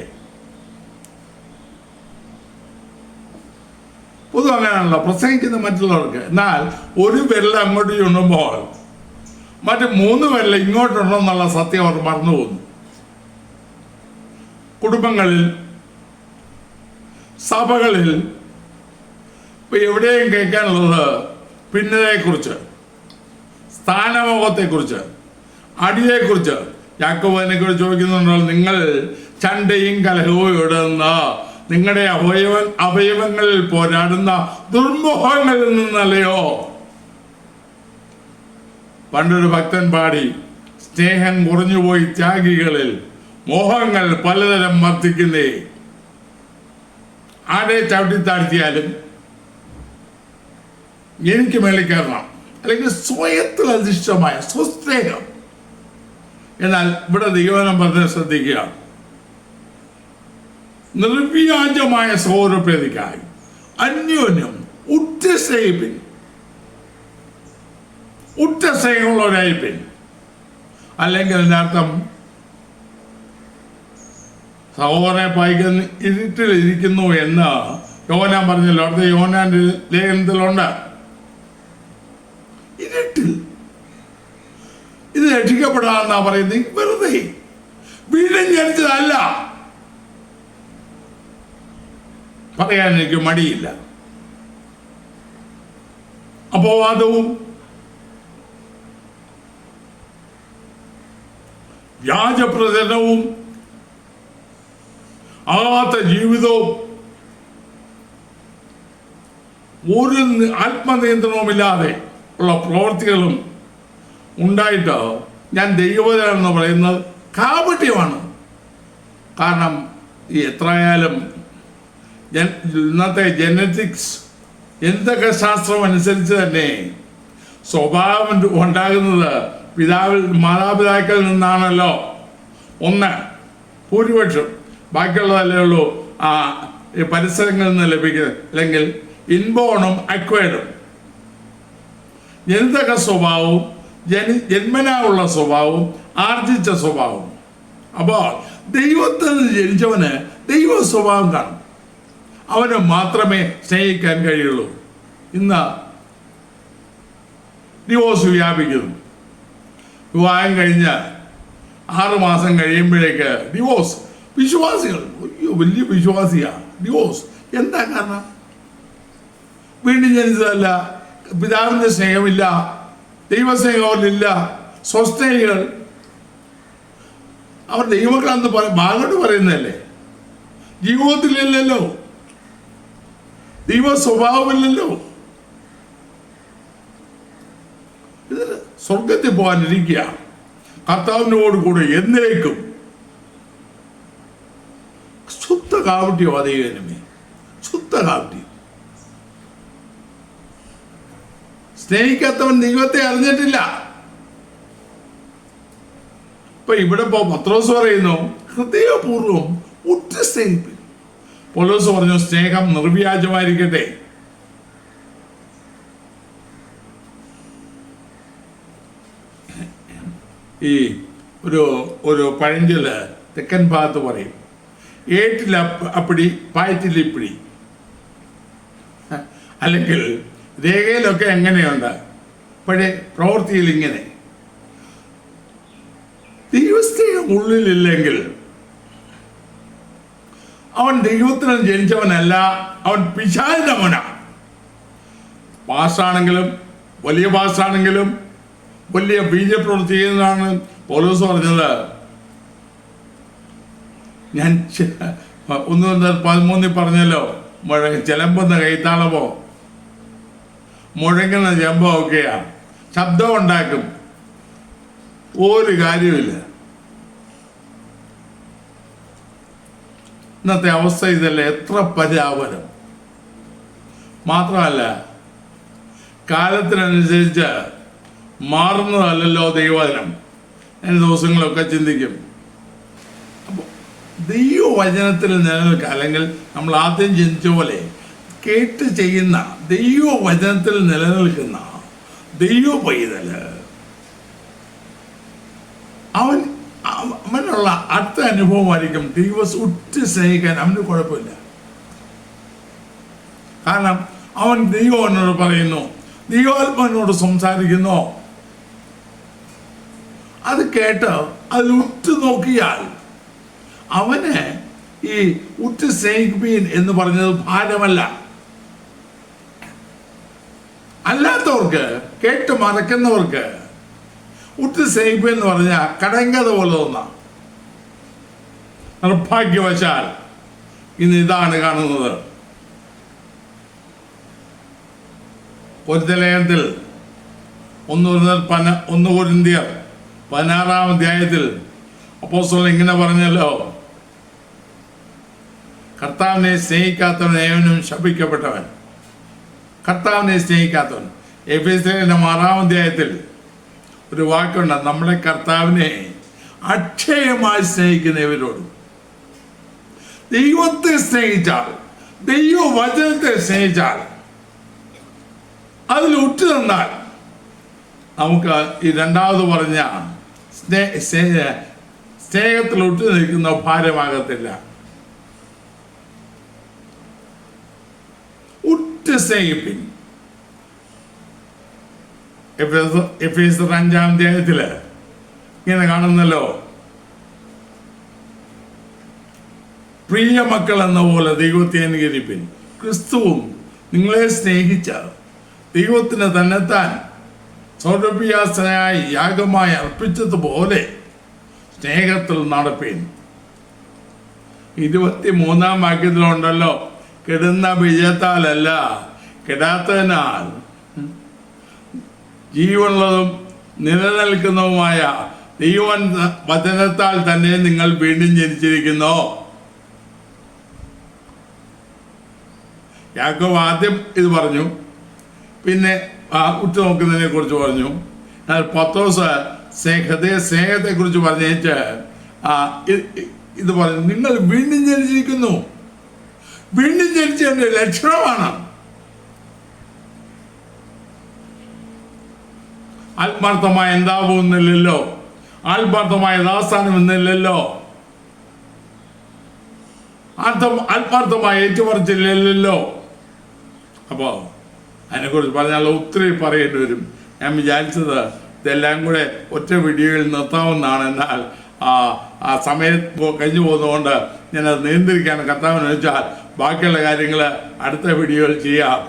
പൊതുവെ അങ്ങനെയാണല്ലോ, പ്രസംഗിക്കുന്ന മറ്റുള്ളവർക്ക്. എന്നാൽ ഒരു വിരൽ അങ്ങോട്ട് ചുണ്ടുമ്പോൾ മറ്റ് 3 വിരൽ ഇങ്ങോട്ടുണ്ടെന്നുള്ള സത്യം അവർ മറന്നു പോകുന്നു. കുടുംബങ്ങളിൽ, സഭകളിൽ ഇപ്പൊ എവിടെയും കേൾക്കാനുള്ളത് ഭിന്നതയെക്കുറിച്ച്, സ്ഥാനമോഹത്തെക്കുറിച്ച്, അടിയെക്കുറിച്ച്. യാക്കോബിനെ കുറിച്ച് ചോദിക്കുന്നുണ്ടോ, നിങ്ങൾ ചണ്ടയും കലഹവും ഇടുന്ന നിങ്ങളുടെ അവയവങ്ങളിൽ പോരാടുന്ന ദുർമോഹങ്ങളിൽ നിന്നല്ലയോ? പണ്ടൊരു ഭക്തൻ പാടി, സ്നേഹം കുറഞ്ഞുപോയി ത്യാഗികളിൽ, മോഹങ്ങൾ പലതരം വർദ്ധിക്കുന്നേ. ആരെ ചവിട്ടിത്താഴ്ത്തിയാലും എനിക്ക് മേളിൽ കയറണം, അല്ലെങ്കിൽ സ്വയത്തിൽ അധിഷ്ഠമായ സ്വസ്നേഹം. എന്നാൽ ഇവിടെ ദൈവനം പറഞ്ഞ ശ്രദ്ധിക്കുക, നിർവ്യാജമായ സൗരപ്രീതിക്കായി അന്യോന്യം ഉറ്റ സ്നേഹമുള്ളവരായിപ്പിൻ. അല്ലെങ്കിൽ അതിൻ്റെ അർത്ഥം സഹോദരനെ പായിക്കുന്ന ഇരുട്ടിലിരിക്കുന്നു എന്ന് യോഹന്നാൻ പറഞ്ഞല്ലോ. അടുത്ത യോഹന്നാന്റെ ലേഖനത്തിലുണ്ട്, ഇരുട്ടിൽ ഇത് രക്ഷിക്കപ്പെടാമെന്നാ പറയുന്നത്. വെറുതെ വീണ്ടും ജനിച്ചതല്ല പറയാൻ എനിക്ക് മടിയില്ല. അപവാദവും വ്യാജപ്രചരണവും ആകാത്ത ജീവിതവും ഒരു ആത്മനിയന്ത്രണവുമില്ലാതെ ഉള്ള പ്രവൃത്തികളും ഉണ്ടായിട്ട് ഞാൻ ദൈവവചനം പറയുന്നത് കാപട്യമാണ്. കാരണം എത്രയായാലും ഇന്നത്തെ ജനറ്റിക്സ് എന്തൊക്കെ ശാസ്ത്രം അനുസരിച്ച് തന്നെ സ്വഭാവം ഉണ്ടാകുന്നത് മാതാപിതാക്കളിൽ നിന്നാണല്ലോ. ഒന്ന് ഭൂരിപക്ഷം, ബാക്കിയുള്ളതല്ലേ ഉള്ളൂ പരിസരങ്ങളിൽ നിന്ന് ലഭിക്കുന്നത്. അല്ലെങ്കിൽ ഇൻബോണും അക്വയർഡും ജനിതക സ്വഭാവവും ജന്മനായുള്ള സ്വഭാവവും ആർജിച്ച സ്വഭാവവും. അപ്പോൾ ദൈവത്തിൽ ജനിച്ചവന് ദൈവ സ്വഭാവം കാണും, അവന് മാത്രമേ സ്നേഹിക്കാൻ കഴിയുള്ളൂ. ഇന്ന് ഡിവോഴ്സ് വ്യാപിക്കുന്നു. വിവാഹം കഴിഞ്ഞ് 6 മാസം കഴിയുമ്പോഴേക്ക് ഡിവോഴ്സ്. വിശ്വാസികൾ വലിയ വിശ്വാസിയാ, ഡിവോഴ്സ്. എന്താ കാരണം? വീണ്ടും ജനിച്ചതല്ല, പിതാവിൻ്റെ സ്നേഹമില്ല, ദൈവസ്നേഹമില്ല, സ്വസ്നേഹികൾ. അവർ ദൈവമക്കളെന്ന് ഭാഗത്ത് പറയുന്നതല്ലേ, ജീവിതത്തിലില്ലല്ലോ, ദൈവ സ്വഭാവമില്ലല്ലോ. ഇത് സ്വർഗത്തിൽ പോകാനിരിക്കുക കർത്താവിനോട് കൂടെ എന്നേക്കും. ശുദ്ധ കാവട്യോ അതേനമേ, ശുദ്ധ കാവട്യം. സ്നേഹിക്കാത്തവൻ ദൈവത്തെ അറിഞ്ഞിട്ടില്ല. ഇപ്പൊ ഇവിടെ പത്രോസ് പറയുന്നു ഹൃദയപൂർവ്വം ഉറ്റ സ്നേഹിപ്പിൻ. പൗലോസ് പറഞ്ഞു സ്നേഹം നിർവ്യാജമായിരിക്കട്ടെ. ഈ ഒരു പഴഞ്ചൊല്ല് തെക്കൻ ഭാഗത്ത് പറയും, ഏട്ടിൽ അപ്പിടി പായറ്റിലിപ്പിടി. അല്ലെങ്കിൽ രേഖയിലൊക്കെ എങ്ങനെയുണ്ട്, പക്ഷേ പ്രവൃത്തിയിൽ ഇങ്ങനെ. ദൈവസ്നേഹം ഉള്ളിലില്ലെങ്കിൽ അവൻ ദൈവത്തിന് ജനിച്ചവനല്ല, അവൻ പിശാചിന്റെ മോനാണ്. പാസ്സാണെങ്കിലും വലിയ പാസ്സാണെങ്കിലും വലിയ ബീജപ്രവൃത്തി ചെയ്യുന്നതാണ്. പൗലോസ് പറഞ്ഞത് ഞാൻ 1:13 പറഞ്ഞല്ലോ, ചിലമ്പുന്ന കൈത്താളമോ മുഴങ്ങുന്ന ചെമ്പോ ഒക്കെയാ, ശബ്ദം ഉണ്ടാക്കും, ഒരു കാര്യമില്ല. ഇന്നത്തെ അവസ്ഥ ഇതല്ലേ, എത്ര പരിതാപനം. മാത്രമല്ല കാലത്തിനനുസരിച്ച് മാറുന്നതല്ലല്ലോ ദൈവവചനം. ഞാൻ ദിവസങ്ങളൊക്കെ ചിന്തിക്കും. അപ്പോൾ ദൈവവചനത്തിൽ നിലനിൽക്കുക, അല്ലെങ്കിൽ നമ്മൾ ആദ്യം ചിന്തിച്ച പോലെ കേട്ട് ചെയ്യുന്ന ദൈവവചനത്തിൽ നിലനിൽക്കുന്ന ദൈവ പൈതല് അവനുള്ള അടുത്ത അനുഭവമായിരിക്കും ഉറ്റ് സ്നേഹിക്കാൻ. അവന് കുഴപ്പമില്ല, കാരണം അവൻ ദൈവനോട് പറയുന്നു, ദൈവാത്മാവിനോട് സംസാരിക്കുന്നു. അത് കേട്ട് അതിൽ ഉറ്റു നോക്കിയാൽ അവന് ഈ ഉറ്റ് സ്നേഹിപ്പീൻ എന്ന് പറഞ്ഞത് ഭാരമല്ല. അല്ലാത്തവർക്ക്, കേട്ട് മറക്കുന്നവർക്ക് ഉറ്റ് സ്നേഹിപ്പീൻ എന്ന് പറഞ്ഞാൽ കടങ്കഥ പോലെ തോന്നാം. നിർഭാഗ്യവശാൽ ഇന്ന് ഇതാണ് കാണുന്നത്. ലേഖനത്തിൽ 1 കൊരിന്ത്യർ 16-ാം അധ്യായത്തിൽ അപ്പോസ്തലൻ ഇങ്ങനെ പറഞ്ഞല്ലോ, കർത്താവിനെ സ്നേഹിക്കാത്തവൻ ഏവനും ശപിക്കപ്പെട്ടവൻ. കർത്താവിനെ സ്നേഹിക്കാത്തവൻ. എഫേസ്യരുടെ 6-ാം അധ്യായത്തിൽ ഒരു വാക്കുണ്ട്, നമ്മുടെ കർത്താവിനെ അക്ഷയമായി സ്നേഹിക്കുന്നവരോട്. ദൈവത്തെ സ്നേഹിച്ചാൽ, ദൈവവചനത്തെ സ്നേഹിച്ചാൽ, അതിൽ ഉറ്റു നിന്നാൽ നമുക്ക് ഈ രണ്ടാമത് പറഞ്ഞ സ്നേഹത്തിൽ ഒട്ടു നിൽക്കുന്ന ഭാരമാകത്തില്ല. ഉറ്റ് സ്നേഹിപ്പിൻ. എഫേസ്യർ 5-ാം അധ്യായത്തില് ഇങ്ങനെ കാണുന്നല്ലോ, പ്രിയ മക്കൾ എന്ന പോലെ ദൈവത്തെ അനുകരിപ്പിൻ. ക്രിസ്തുവും നിങ്ങളെ സ്നേഹിച്ച ദൈവത്തിന് തന്നെത്താൻ സൗരഭ്യാസനായി യാഗമായി അർപ്പിച്ചതുപോലെ സ്നേഹത്തിൽ നടപ്പീൻ. 23-ാം വാക്യത്തിലുണ്ടല്ലോ, കെടുന്ന ബീജത്താലല്ല, കെടാത്തതിനാൽ ജീവനുള്ളതും നിലനിൽക്കുന്നതുമായ ദൈവൻ വചനത്താൽ തന്നെ നിങ്ങൾ വീണ്ടും ജനിച്ചിരിക്കുന്നു. യാക്കോബ് ആദ്യം ഇത് പറഞ്ഞു, പിന്നെ ഉറ്റുനോക്കുന്നതിനെ കുറിച്ച് പറഞ്ഞു. എന്നാൽ പത്രോസ് സ്നേഹത്തെ കുറിച്ച് പറഞ്ഞേച്ച് ഇത് പറഞ്ഞു, നിങ്ങൾ വീണ്ടും ജനിച്ചിരിക്കുന്നു. വീണ്ടും ജനിച്ചതിന്റെ ലക്ഷണമാണ് ആത്മാർത്ഥമായ എന്താവും എന്നില്ലല്ലോ, ആത്മാർത്ഥമായ ദാസ്ഥാനം എന്നില്ലല്ലോ, ആത്മാർത്ഥമായ ഏറ്റുപറച്ചില്ലല്ലോ. അപ്പോൾ അതിനെക്കുറിച്ച് പറഞ്ഞാൽ ഒത്തിരി പറയേണ്ടി വരും. ഞാൻ വിചാരിച്ചത് ഇതെല്ലാം കൂടെ ഒറ്റ വീഡിയോയിൽ നിർത്താവുന്നതാണ്. എന്നാൽ ആ സമയം കഴിഞ്ഞു പോകുന്നതുകൊണ്ട് ഞാനത് നിയന്ത്രിക്കാൻ കർത്താവിന് വെച്ചാൽ ബാക്കിയുള്ള കാര്യങ്ങൾ അടുത്ത വീഡിയോയിൽ ചെയ്യാം.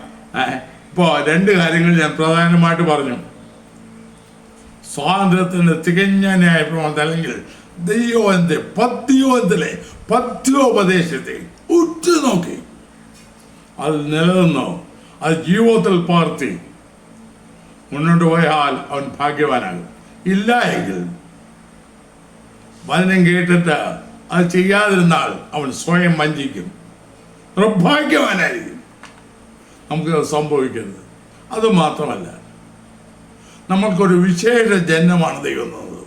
ഇപ്പോൾ 2 കാര്യങ്ങൾ ഞാൻ പ്രധാനമായിട്ട് പറഞ്ഞു. സ്വാതന്ത്ര്യത്തിൻ്റെ തികഞ്ഞ ന്യായപ്രമാണത്തെ, അല്ലെങ്കിൽ ദൈവത്തെ പത്യോപദേശത്തെ ഉറ്റുനോക്കി അത് നിലനിന്നോ, അത് ജീവിതത്തിൽ പകർത്തി മുന്നോട്ട് പോയാൽ അവൻ ഭാഗ്യവാനാകും. ഇല്ല എങ്കിൽ വചനം കേട്ടിട്ട് അത് ചെയ്യാതിരുന്നാൽ അവൻ സ്വയം വഞ്ചിക്കും, നിർഭാഗ്യവാനായിരിക്കും. നമുക്കത് സംഭവിക്കരുത്. അതുമാത്രമല്ല, നമ്മൾക്കൊരു വിശേഷ ജന്മമാണ് ദൈവം തന്നത്.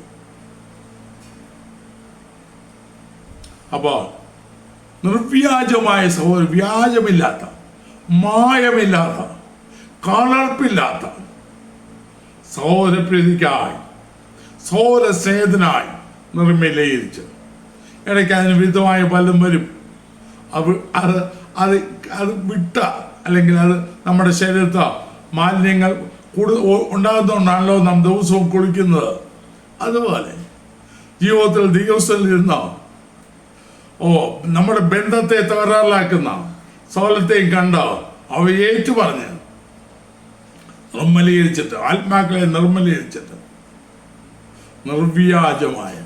അപ്പോൾ നിർവ്യാജമായ വ്യാജമില്ലാത്ത, മായമില്ലാത്ത, കലർപ്പില്ലാത്ത സഹോദരപ്രീതിക്കായി, സഹോദരസ്നേഹത്തിനായി നിർമ്മലീകരിച്ച്, ഇടയ്ക്ക് അതിന് വിധമായ പലതും വരും. അത് വിട്ട, അല്ലെങ്കിൽ അത് നമ്മുടെ ശരീരത്ത് മാലിന്യങ്ങൾ ഉണ്ടാകുന്നതുകൊണ്ടാണല്ലോ നാം ദിവസവും കുളിക്കുന്നത്. അതുപോലെ ജീവിതത്തിൽ ദിവസത്തിലിരുന്ന നമ്മുടെ ബന്ധത്തെ തകരാറിലാക്കുന്ന സകലത്തെയും കണ്ട് അവയെ ഏറ്റുപറഞ്ഞ് നിർമ്മലീകരിച്ചിട്ട്, ആത്മാക്കളെ നിർമ്മലീകരിച്ചിട്ട് നിർവ്യാജമായ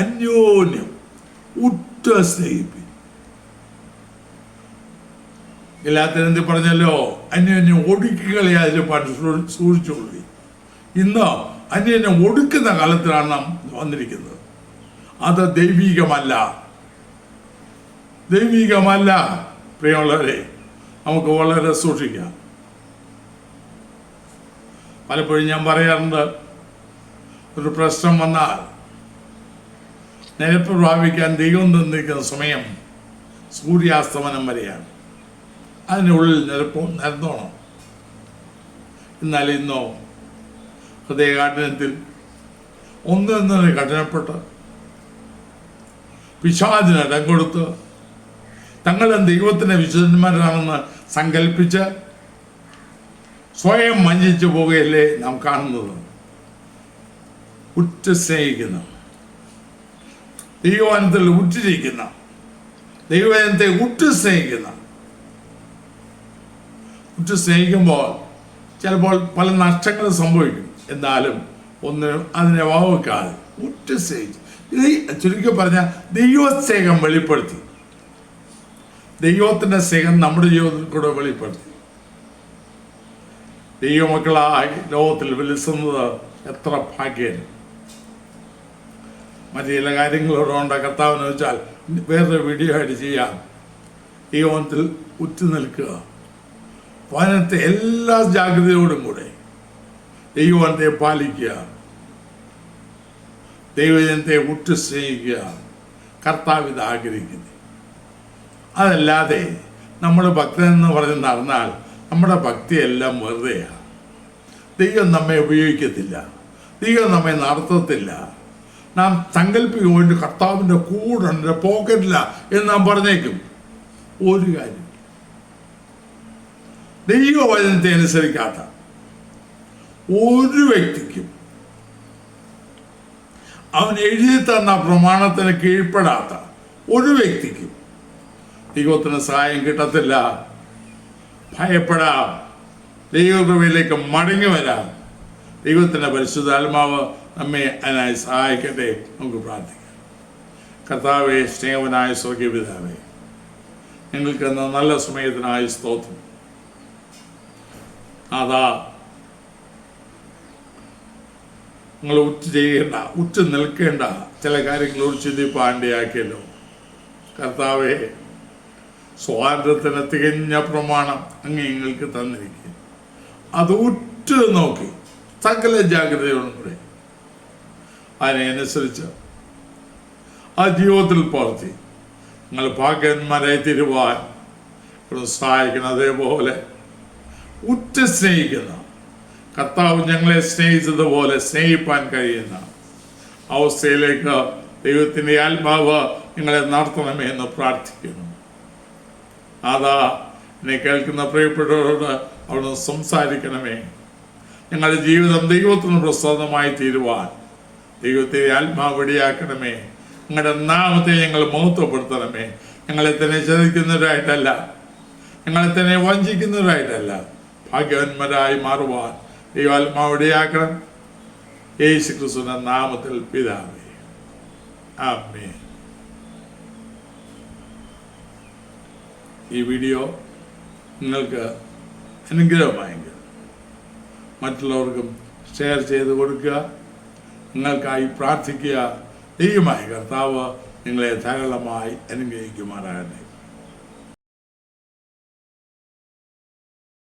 അന്യോന്യം ഉറ്റ സ്നേഹിപ്പി. എല്ലാത്തിനും എന്ത് പറഞ്ഞല്ലോ, അന്യോന്യം ഒടുക്കികളെ അതിൽ പാട്ട് സൂക്ഷിച്ചുകൊള്ളി. ഇന്ന് അന്യോന്യം ഒടുക്കുന്ന കാലത്തിലാണ് നാം വന്നിരിക്കുന്നത്. അത് ദൈവികമല്ല. പ്രിയമുള്ളവരെ, നമുക്ക് വളരെ സൂക്ഷിക്കാം. പലപ്പോഴും ഞാൻ പറയാറുണ്ട്, ഒരു പ്രശ്നം വന്നാൽ നിരപ്പ് പ്രാപിക്കാൻ ദൈവം തന്നിരിക്കുന്ന സമയം സൂര്യാസ്തമനം വരെയാണ്. അതിനുള്ളിൽ നിരന്നോണം. എന്നാൽ ഇന്നോ ഹൃദയകാഠിന്യത്തിൽ ഒന്നിനെ കഠിനപ്പെട്ട് പിശാചിന് ഇടം കൊടുത്ത് തങ്ങളും ദൈവത്തിൻ്റെ വിശുദ്ധന്മാരാണെന്ന് സങ്കല്പിച്ച് സ്വയം വഞ്ചിച്ചു പോകുകയല്ലേ നാം കാണുന്നത്. ഉറ്റ സ്നേഹിക്കുന്ന, ദൈവവചനത്തിൽ ഉറ്റിരിക്കുന്ന, ദൈവവചനത്തെ ഉറ്റു സ്നേഹിക്കുമ്പോൾ ചിലപ്പോൾ പല നഷ്ടങ്ങളും സംഭവിക്കും. എന്നാലും ഒന്നിനും അതിനെ വകവെക്കാതെ ഉറ്റു സ്നേഹിച്ചു, ചുരുക്കി പറഞ്ഞാൽ ദൈവസ്നേഹം വെളിപ്പെടുത്തി, ദൈവത്തിൻ്റെ സ്നേഹം നമ്മുടെ ജീവിതത്തിൽ കൂടെ വെളിപ്പെടുത്തി ദൈവമക്കളായി ലോകത്തിൽ വിളിക്കുന്നത് എത്ര ഭാഗ്യം. മറ്റു ചില കാര്യങ്ങളോടുകൊണ്ട് കർത്താവിന് വെച്ചാൽ വേറൊരു വീഡിയോ ആയിട്ട് ചെയ്യാം. ദൈവത്തിൽ ഉറ്റുനിൽക്കുക, വചനത്തെ എല്ലാ ജാഗ്രതയോടും കൂടെ ദൈവത്തെ പാലിക്കുക, ദൈവജനത്തെ ഉറ്റു സ്നേഹിക്കുക. കർത്താവ് ഇത് ആഗ്രഹിക്കുന്നു. അതല്ലാതെ നമ്മുടെ ഭക്തൻ എന്ന് പറഞ്ഞ് നടന്നാൽ നമ്മുടെ ഭക്തിയെല്ലാം വെറുതെയാണ്. ദൈവം നമ്മെ ഉപയോഗിക്കത്തില്ല, ദൈവം നമ്മെ നടത്തത്തില്ല. നാം സങ്കല്പിക്കുമ്പോൾ കർത്താവിൻ്റെ കൂടെ എൻ്റെ പോക്കറ്റില്ല എന്ന് നാം പറഞ്ഞേക്കും. ഒരു കാര്യം, ദൈവവചനത്തെ അനുസരിക്കാത്ത ഒരു വ്യക്തിക്കും, അവൻ എഴുതി തന്ന പ്രമാണത്തിന് കീഴ്പ്പെടാത്ത ഒരു വ്യക്തിക്കും ദൈവത്തിന് സഹായം കിട്ടത്തില്ല. ഭയപ്പെടാം, ദൈവകൃപയിലേക്ക് മടങ്ങി വരാം. ദൈവത്തിൻ്റെ പരിശുദ്ധാത്മാവ് നമ്മെ അതിനായി സഹായിക്കട്ടെ. നമുക്ക് പ്രാർത്ഥിക്കാം. കർത്താവേ, സ്നേഹവനായ സ്വർഗീയ പിതാവേ, ഞങ്ങൾക്ക് എന്ന നല്ല സമയത്തിനായി സ്തോത്രം. അതാ നിങ്ങൾ ഉറ്റു നിൽക്കേണ്ട ചില കാര്യങ്ങളോട് ചിന്തിപ്പാണ്ടിയാക്കിയല്ലോ. കർത്താവേ, സ്വാതന്ത്ര്യത്തിന് തികഞ്ഞ പ്രമാണം അങ്ങ് നിങ്ങൾക്ക് തന്നിരിക്കുക. അത് ഉറ്റു നോക്കി സകല ജാഗ്രതയോടും കൂടെ അതിനനുസരിച്ച് ആ ജീവിതത്തിൽ പ്രവർത്തി നിങ്ങൾ ഭാഗ്യന്മാരായി തീരുവാൻ സഹായിക്കണം. അതേപോലെ ഉറ്റ സ്നേഹിക്കുന്ന കർത്താവ് ഞങ്ങളെ സ്നേഹിച്ചതുപോലെ സ്നേഹിപ്പാൻ കഴിയുന്ന അവസ്ഥയിലേക്ക് ദൈവത്തിൻ്റെ ആത്മാവ് നിങ്ങളെ നടത്തണമേ എന്ന് പ്രാർത്ഥിക്കുന്നു. അതാ എന്നെ കേൾക്കുന്ന പ്രിയപ്പെട്ടവരോട് അവിടുന്ന് സംസാരിക്കണമേ. ഞങ്ങളുടെ ജീവിതം ദൈവത്തിന് പ്രസാദമായി തീരുവാൻ ദൈവത്തിൻ്റെ ആത്മാവ് ഇടയാക്കണമേ. നിങ്ങളുടെ നാമത്തെ ഞങ്ങൾ മഹത്വപ്പെടുത്തണമേ. ഞങ്ങളെ തന്നെ ചതിക്കുന്നവരായിട്ടല്ല, ഞങ്ങളെ തന്നെ വഞ്ചിക്കുന്നവരായിട്ടല്ല, ഭാഗ്യവാന്മാരായി മാറുവാൻ ദൈവാത്മാവ് ഇടയാക്കണം. യേശു ക്രിസ്തുവിന്റെ നാമത്തിൽ പിതാവേ, ആമേൻ. ഈ വീഡിയോ നിങ്ങൾക്ക് അനുഗ്രഹമായെങ്കിൽ മറ്റുള്ളവർക്കും ഷെയർ ചെയ്ത് കൊടുക്കുക. നിങ്ങൾക്കായി പ്രാർത്ഥിക്കുക. ദൈവമായ കർത്താവ് നിങ്ങളെ ധാരാളമായി അനുഗ്രഹിക്കുമാറാകട്ടെ.